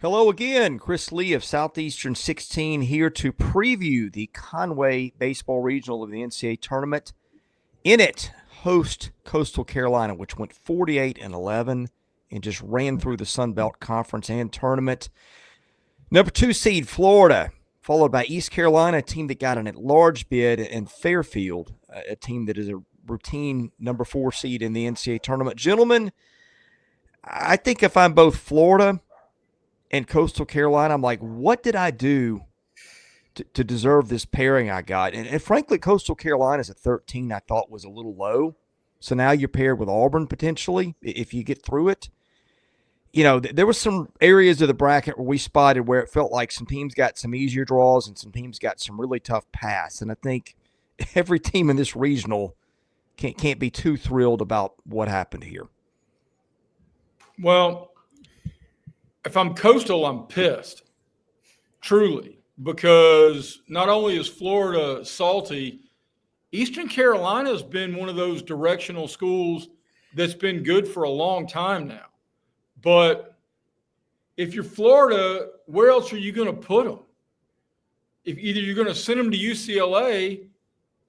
Hello again, Chris Lee of Southeastern 16 here to preview the Conway Baseball Regional of the NCAA tournament. In it, host Coastal Carolina, which went 48-11 and just ran through the Sun Belt Conference and tournament. Number 2 seed, Florida, followed by East Carolina, a team that got an at-large bid, and Fairfield, a team that is a routine number 4 seed in the NCAA tournament. Gentlemen, I think if I'm both Florida and Coastal Carolina, I'm like, what did I do to deserve this pairing I got? And frankly, Coastal Carolina's at 13 I thought was a little low. So now you're paired with Auburn potentially if you get through it. You know, there were some areas of the bracket where we spotted where it felt like some teams got some easier draws and some teams got some really tough paths. And I think every team in this regional can't be too thrilled about what happened here. Well, if I'm Coastal, I'm pissed, truly, because not only is Florida salty, Eastern Carolina has been one of those directional schools that's been good for a long time now. But if you're Florida, where else are you going to put them? If either you're going to send them to UCLA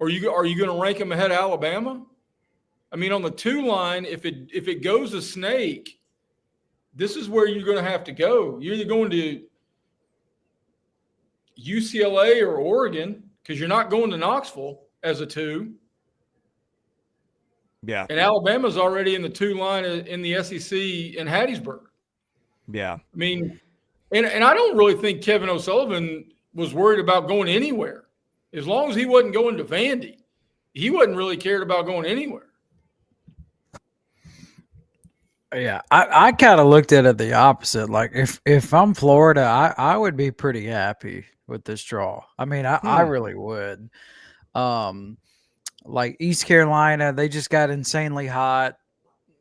or are you going to rank them ahead of Alabama? I mean, on the 2 line, if it goes a snake, this is where you're going to have to go. You're either going to UCLA or Oregon because you're not going to Knoxville as a 2. Yeah. And Alabama's already in the 2 line in the SEC in Hattiesburg. Yeah. I mean, and I don't really think Kevin O'Sullivan was worried about going anywhere. As long as he wasn't going to Vandy, he wasn't really cared about going anywhere. Yeah, I kind of looked at it the opposite. Like if I'm Florida, I would be pretty happy with this draw. I mean, I really would. Like East Carolina, they just got insanely hot,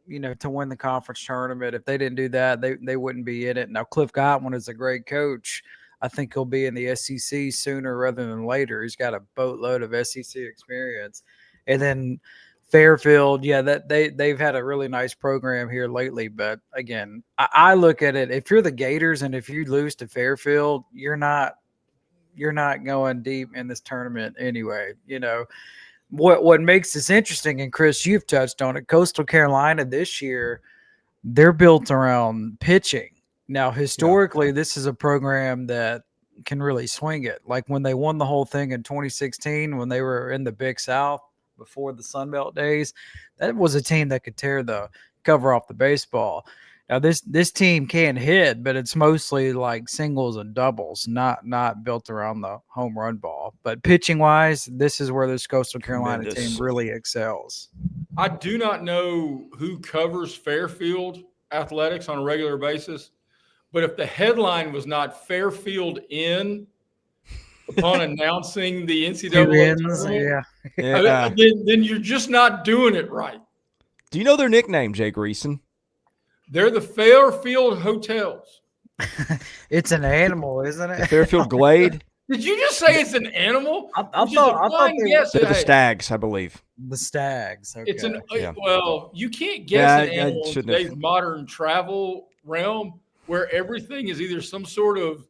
to win the conference tournament. If they didn't do that, they wouldn't be in it. Now, Cliff Godwin is a great coach. I think he'll be in the SEC sooner rather than later. He's got a boatload of SEC experience. And then Fairfield, yeah, that they've had a really nice program here lately. But again, I look at it, if you're the Gators and if you lose to Fairfield, you're not going deep in this tournament anyway. What makes this interesting, and Chris, you've touched on it, Coastal Carolina this year, they're built around pitching. Now, historically, This is a program that can really swing it. Like when they won the whole thing in 2016, when they were in the Big South before the Sun Belt days, that was a team that could tear the cover off the baseball. Now, this team can hit, but it's mostly like singles and doubles, not built around the home run ball. But pitching-wise, this is where this Coastal Carolina team really excels. I do not know who covers Fairfield athletics on a regular basis, but if the headline was not Fairfield in upon announcing the NCAA tournament, then you're just not doing it right. Do you know their nickname, Jay Greeson? They're the Fairfield Hotels. It's an animal, isn't it? The Fairfield Glade. Did you just say it's an animal? I thought they're the Stags, I believe. The Stags. Okay. It's well, you can't guess an animal in today's modern travel realm where everything is either some sort of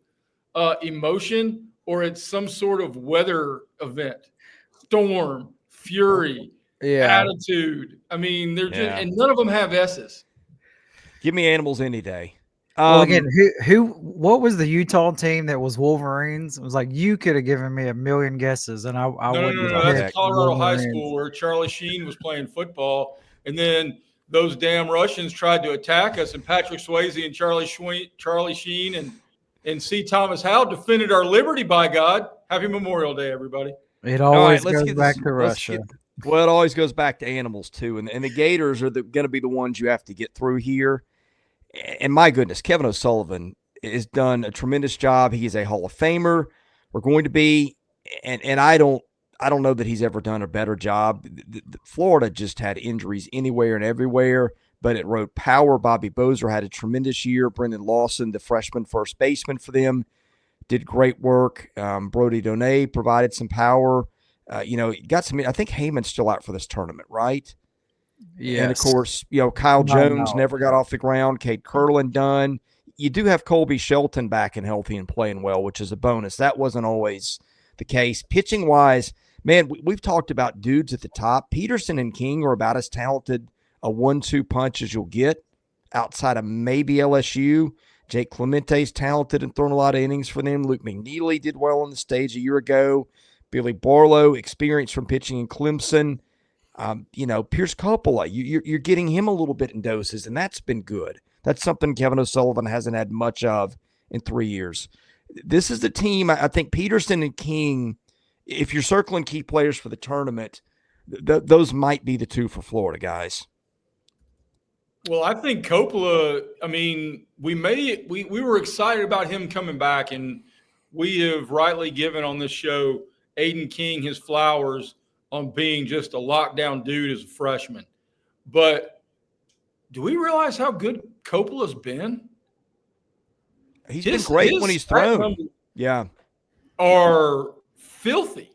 emotion or it's some sort of weather event. Storm, fury, attitude. I mean, they're just, and none of them have S's. Give me animals any day. Well, again, what was the Utah team that was Wolverines? It was like, you could have given me a million guesses, and I wouldn't. No, that's Colorado High School where Charlie Sheen was playing football, and then those damn Russians tried to attack us, and Patrick Swayze and Charlie Sheen and C. Thomas Howe defended our liberty. By God, happy Memorial Day, everybody! It always goes back to Russia. Well, it always goes back to animals too, and the Gators are going to be the ones you have to get through here. And my goodness, Kevin O'Sullivan has done a tremendous job. He is a Hall of Famer. We're going to be, and I don't know that he's ever done a better job. Florida just had injuries anywhere and everywhere, but it rode power. Bobby Boser had a tremendous year. Brendan Lawson, the freshman first baseman for them, did great work. Brody Donay provided some power. Got some. I think Heyman's still out for this tournament, right? Yeah, and of course, Kyle Jones never got off the ground. Cade Curlin done. you do have Colby Shelton back and healthy and playing well, which is a bonus. That wasn't always the case. Pitching-wise, man, we've talked about dudes at the top. Peterson and King are about as talented a 1-2 punch as you'll get outside of maybe LSU. Jake Clemente's talented and thrown a lot of innings for them. Luke McNeillie did well on the stage a year ago. Billy Barlow, experience from pitching in Clemson. Pierce Coppola, you're getting him a little bit in doses, and that's been good. That's something Kevin O'Sullivan hasn't had much of in 3 years. This is the team, I think Peterson and King, if you're circling key players for the tournament, those might be the two for Florida, guys. Well, I think Coppola, we were excited about him coming back, and we have rightly given on this show Aidan King his flowers on being just a lockdown dude as a freshman. But do we realize how good Coppola's been? He's been great when he's thrown. Yeah. Are filthy.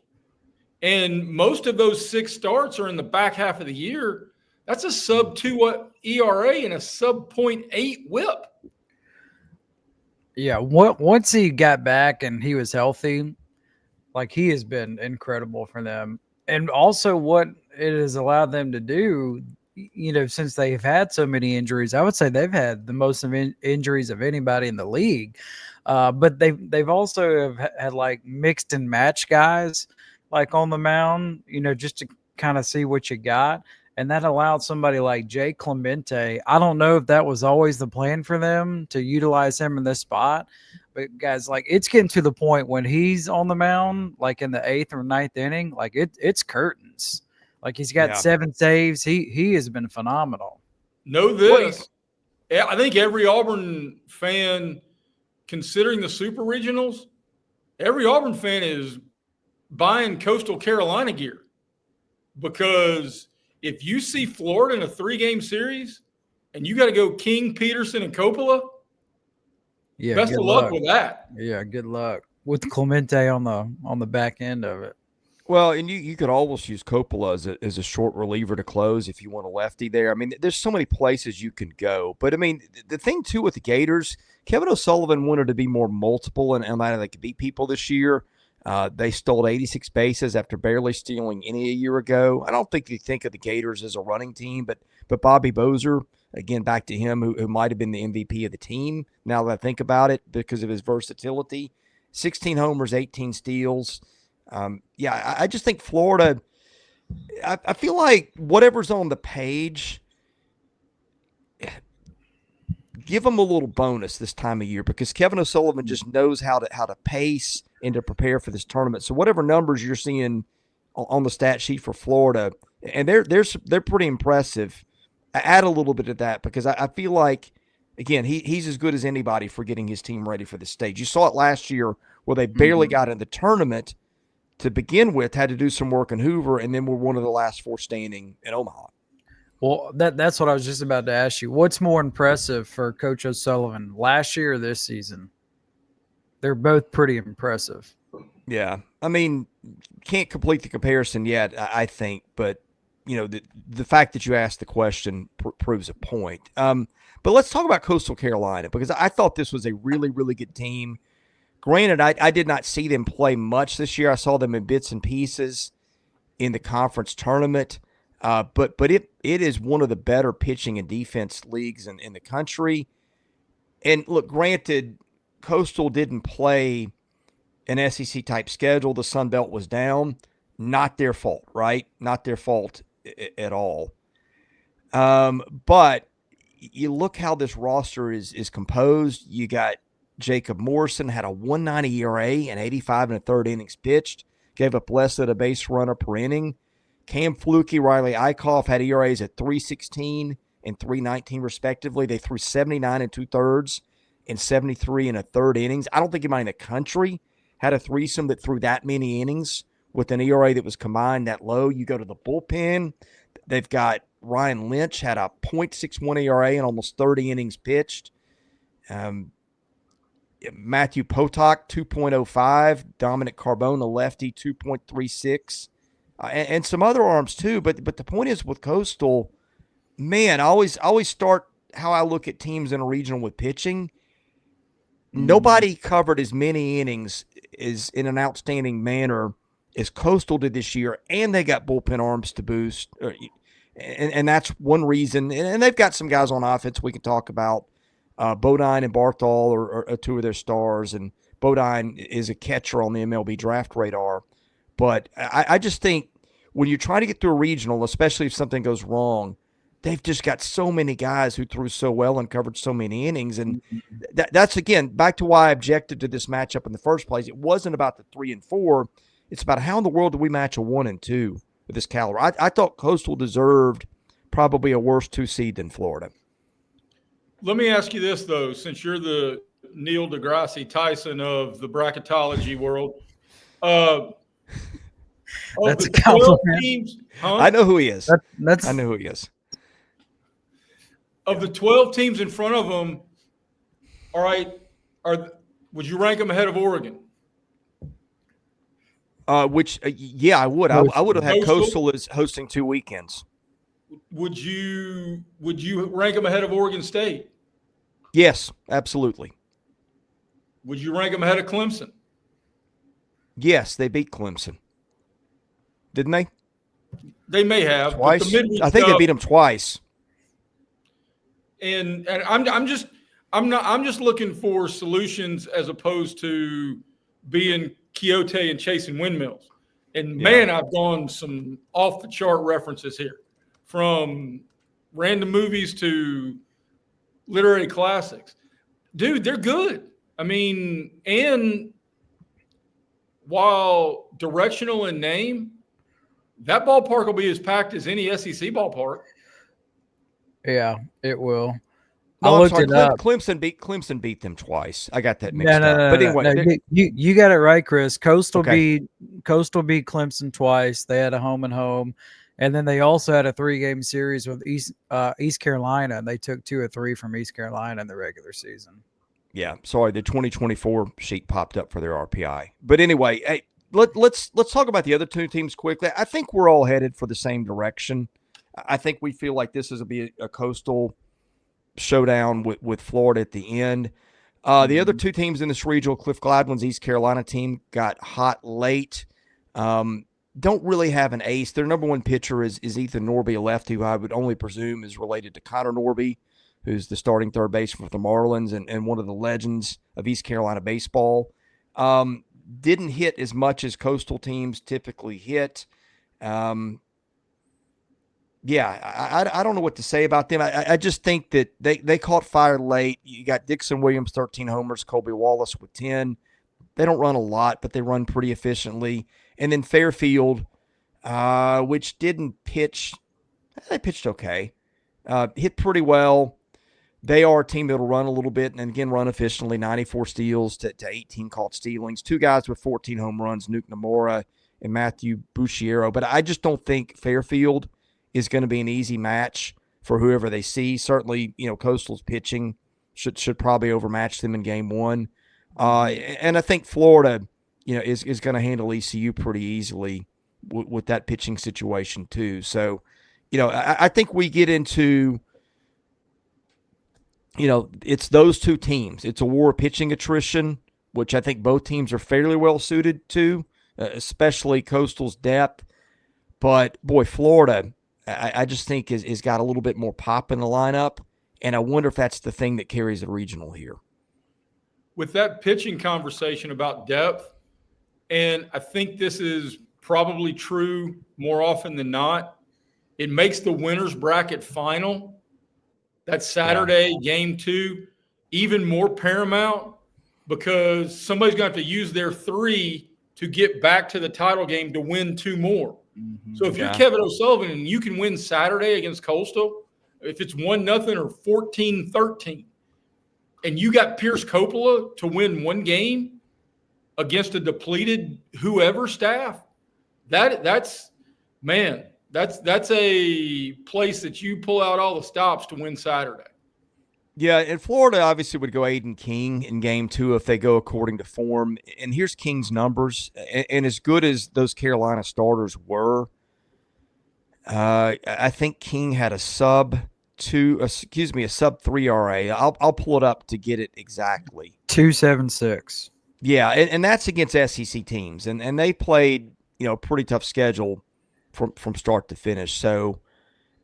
And most of those 6 starts are in the back half of the year. That's a sub-2 ERA and a sub-0.8 whip. Yeah, once he got back and he was healthy, like he has been incredible for them. And also what it has allowed them to do, since they've had so many injuries, I would say they've had the most injuries of anybody in the league. But they've also had like mixed and match guys like on the mound, just to kind of see what you got. And that allowed somebody like Jake Clemente. I don't know if that was always the plan for them to utilize him in this spot. But guys, like it's getting to the point when he's on the mound, like in the 8th or 9th inning, like it's curtains. Like he's got 7 saves. He has been phenomenal. Know this. I think every Auburn fan, considering the Super Regionals, every Auburn fan is buying Coastal Carolina gear. Because if you see Florida in a 3-game series and you got to go King, Peterson, and Coppola, best of luck with that. Yeah, good luck with Clemente on the back end of it. Well, and you could almost use Coppola as a short reliever to close if you want a lefty there. I mean, there's so many places you can go. But, I mean, the thing, too, with the Gators, Kevin O'Sullivan wanted to be more multiple and they could beat people this year. They stole 86 bases after barely stealing any a year ago. I don't think you think of the Gators as a running team, but Bobby Boser, again, back to him, who might have been the MVP of the team now that I think about it because of his versatility. 16 homers, 18 steals. I just think Florida, I feel like whatever's on the page, give them a little bonus this time of year because Kevin O'Sullivan just knows how to pace and to prepare for this tournament. So whatever numbers you're seeing on the stat sheet for Florida, and they're pretty impressive. I add a little bit of that because I feel like, again, he's as good as anybody for getting his team ready for the stage. You saw it last year where they barely got in the tournament to begin with, had to do some work in Hoover, and then were one of the last 4 standing in Omaha. Well, that's what I was just about to ask you. What's more impressive for Coach O'Sullivan, last year or this season? They're both pretty impressive. Yeah. I mean, can't complete the comparison yet, I think, but, the fact that you asked the question proves a point. But let's talk about Coastal Carolina because I thought this was a really, really good team. Granted, I did not see them play much this year. I saw them in bits and pieces in the conference tournament. But it is one of the better pitching and defense leagues in the country. And look, granted, Coastal didn't play an SEC-type schedule. The Sun Belt was down. Not their fault, right? Not their fault at all. But you look how this roster is composed. You got Jacob Morrison had a 1.90 ERA and 85 1/3 innings pitched. Gave up less than a base runner per inning. Cam Flukey, Riley Eikhoff had ERAs at 3.16 and 3.19 respectively. They threw 79 2/3 and 73 1/3 innings. I don't think anybody in the country had a threesome that threw that many innings with an ERA that was combined that low. You go to the bullpen. They've got Ryan Lynch had a 0.61 ERA and almost 30 innings pitched. Matthew Potok, 2.05. Dominic Carbine, a lefty, 2.36. And some other arms too. But the point is with Coastal, man, I always start how I look at teams in a regional with pitching. nobody covered as many innings is in an outstanding manner as Coastal did this year, and they got bullpen arms to boost. And that's one reason. And they've got some guys on offense we can talk about. Bodine and Barthol are two of their stars, and Bodine is a catcher on the MLB draft radar. But I just think when you're trying to get through a regional, especially if something goes wrong, they've just got so many guys who threw so well and covered so many innings. And that's, again, back to why I objected to this matchup in the first place. It wasn't about the 3 and 4. It's about how in the world do we match a 1 and 2 with this caliber. I thought Coastal deserved probably a worse 2 seed than Florida. Let me ask you this, though, since you're the Neil deGrasse Tyson of the bracketology world. That's a compliment. Teams, huh? I know who he is. That's I know who he is. Of the 12 teams in front of them, all right, would you rank them ahead of Oregon? Yeah, I would. I would have had Coastal as hosting 2 weekends. Would you rank them ahead of Oregon State? Yes, absolutely. Would you rank them ahead of Clemson? Yes, they beat Clemson. Didn't they? They may have Twice. I think they beat them twice. And I'm just looking for solutions as opposed to being Quixote and chasing windmills. And man, I've gone some off the chart references here, from random movies to literary classics. Dude, they're good. I mean, and while directional in name, that ballpark will be as packed as any SEC ballpark. Yeah, it will. No, I looked sorry, it up. Clemson beat them twice. I got that mixed up. But anyway, no, you got it right, Chris. Coastal Okay. beat Clemson twice. They had a home and home, and then they also had a 3-game series with East Carolina, and they took 2 or 3 from East Carolina in the regular season. yeah, sorry, the 2024 sheet popped up for their RPI. But anyway, hey, let's talk about the other 2 teams quickly. I think we're all headed for the same direction. I think we feel like this is going to be a Coastal showdown with Florida at the end. The other 2 teams in this regional, Cliff Gladwin's East Carolina team, got hot late. Don't really have an ace. Their number 1 pitcher is Ethan Norby, a lefty, who I would only presume is related to Connor Norby, who's the starting third baseman for the Marlins and one of the legends of East Carolina baseball. Didn't hit as much as Coastal teams typically hit. Yeah, I don't know what to say about them. I just think that they caught fire late. You got Dixon Williams, 13 homers, Colby Wallace with 10. They don't run a lot, but they run pretty efficiently. And then Fairfield, which didn't pitch. They pitched okay. Hit pretty well. They are a team that will run a little bit and, again, run efficiently, 94 steals to 18 caught stealings. 2 guys with 14 home runs, Nuke Namora and Matthew Bushiero. But I just don't think Fairfield is going to be an easy match for whoever they see. Certainly, Coastal's pitching should probably overmatch them in game 1. And I think Florida, is going to handle ECU pretty easily with that pitching situation too. So, I think we get into, it's those 2 teams. It's a war of pitching attrition, which I think both teams are fairly well suited to, especially Coastal's depth. But boy, Florida, I just think is got a little bit more pop in the lineup, and I wonder if that's the thing that carries the regional here. With that pitching conversation about depth, and I think this is probably true more often than not, it makes the winner's bracket final, that Saturday, game 2, even more paramount, because somebody's going to have to use their 3 to get back to the title game to win 2 more. Mm-hmm. So if you're Kevin O'Sullivan and you can win Saturday against Coastal, if it's 1-0 or 14-13, and you got Pierce Coppola to win 1 game against a depleted whoever staff, that's a place that you pull out all the stops to win Saturday. Yeah, and Florida obviously would go Aidan King in game 2 if they go according to form. And here's King's numbers. And as good as those Carolina starters were, I think King had a sub 3 RA. I'll pull it up to get it exactly. 276. Yeah, and that's against SEC teams, and they played a pretty tough schedule from start to finish. So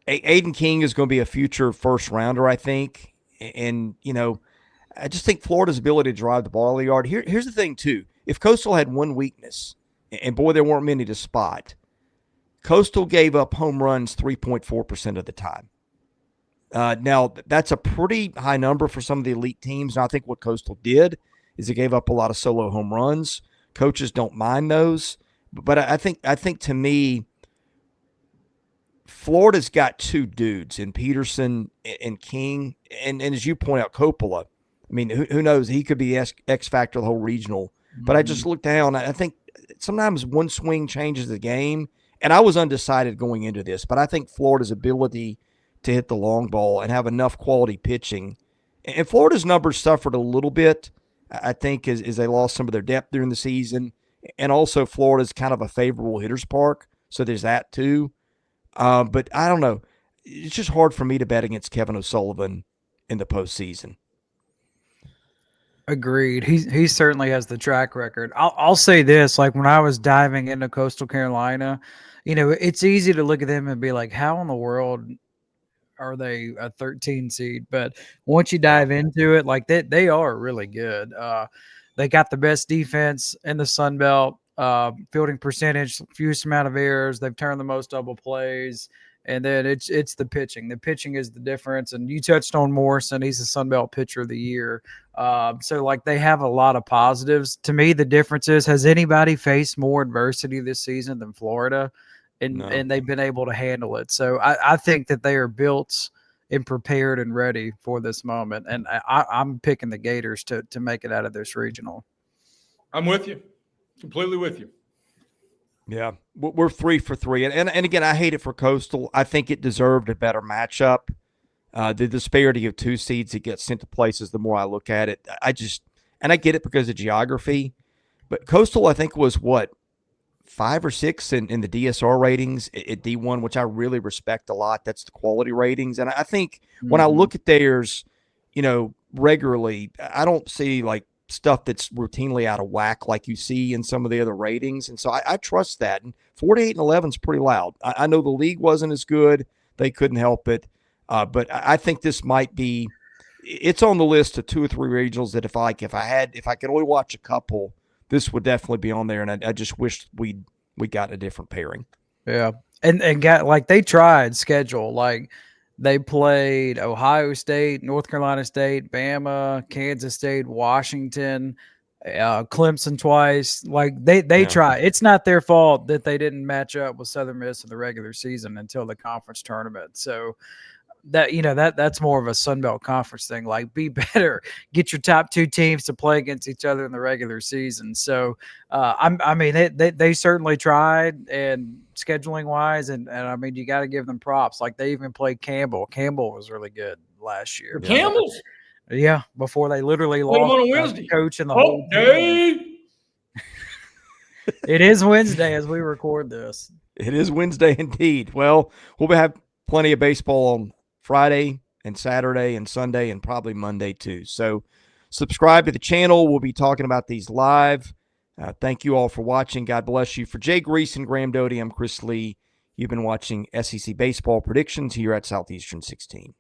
Aidan King is going to be a future first rounder, I think, and I just think Florida's ability to drive the ball in the yard. Here's the thing too: if Coastal had one weakness, and boy, there weren't many to spot, Coastal gave up home runs 3.4% of the time. Now, that's a pretty high number for some of the elite teams. And I think what Coastal did is it gave up a lot of solo home runs. Coaches don't mind those. But I think to me, Florida's got two dudes in Peterson and King. And as you point out, Coppola. I mean, who knows? He could be X factor of the whole regional. But I just looked down. I think sometimes one swing changes the game. And I was undecided going into this. But I think Florida's ability to hit the long ball and have enough quality pitching. And Florida's numbers suffered a little bit, I think, as they lost some of their depth during the season. And also Florida's kind of a favorable hitter's park, so there's that too. But I don't know. It's just hard for me to bet against Kevin O'Sullivan in the postseason. Agreed. He certainly has the track record. I'll say this, like when I was diving into Coastal Carolina, it's easy to look at them and be like, how in the world are they a 13 seed? But once you dive into it, like they are really good. They got the best defense in the Sun Belt, fielding percentage, fewest amount of errors. They've turned the most double plays. And then it's the pitching. The pitching is the difference. And you touched on Morrison. He's the Sun Belt Pitcher of the Year. So, like, they have a lot of positives. To me, the difference is, has anybody faced more adversity this season than Florida? And they've been able to handle it. So I think that they are built and prepared and ready for this moment. And I'm picking the Gators to make it out of this regional. I'm with you. Completely with you. Yeah, we're 3 for 3. And again, I hate it for Coastal. I think it deserved a better matchup. The disparity of 2 seeds that get sent to places, the more I look at it, I get it because of geography. But Coastal, I think, was 5 or 6 in the DSR ratings at D1, which I really respect a lot. That's the quality ratings. And I think when I look at theirs, regularly, I don't see like stuff that's routinely out of whack like you see in some of the other ratings. And so I trust that. And 48 and 11 is pretty loud. I know the league wasn't as good. They couldn't help it. But I think this might be – it's on the list of 2 or 3 regionals that if I could only watch a couple, this would definitely be on there. And I just wish we got a different pairing. Yeah. And got like they tried schedule. Like they played Ohio State, North Carolina State, Bama, Kansas State, Washington, Clemson twice. Like they try. It's not their fault that they didn't match up with Southern Miss in the regular season until the conference tournament. So that's more of a Sun Belt Conference thing. Like, be better, get your top 2 teams to play against each other in the regular season. So, they certainly tried, and scheduling wise, and I mean, you got to give them props. Like, they even played Campbell. Campbell was really good last year. Campbell's, yeah, before they literally lost on a Wednesday. Coach in the whole day. It is Wednesday as we record this. It is Wednesday indeed. Well, we'll have plenty of baseball on Friday and Saturday and Sunday and probably Monday too. So subscribe to the channel. We'll be talking about these live. Thank you all for watching. God bless you. For Jay Greeson, Graham Doty, I'm Chris Lee. You've been watching SEC Baseball Predictions here at Southeastern 16.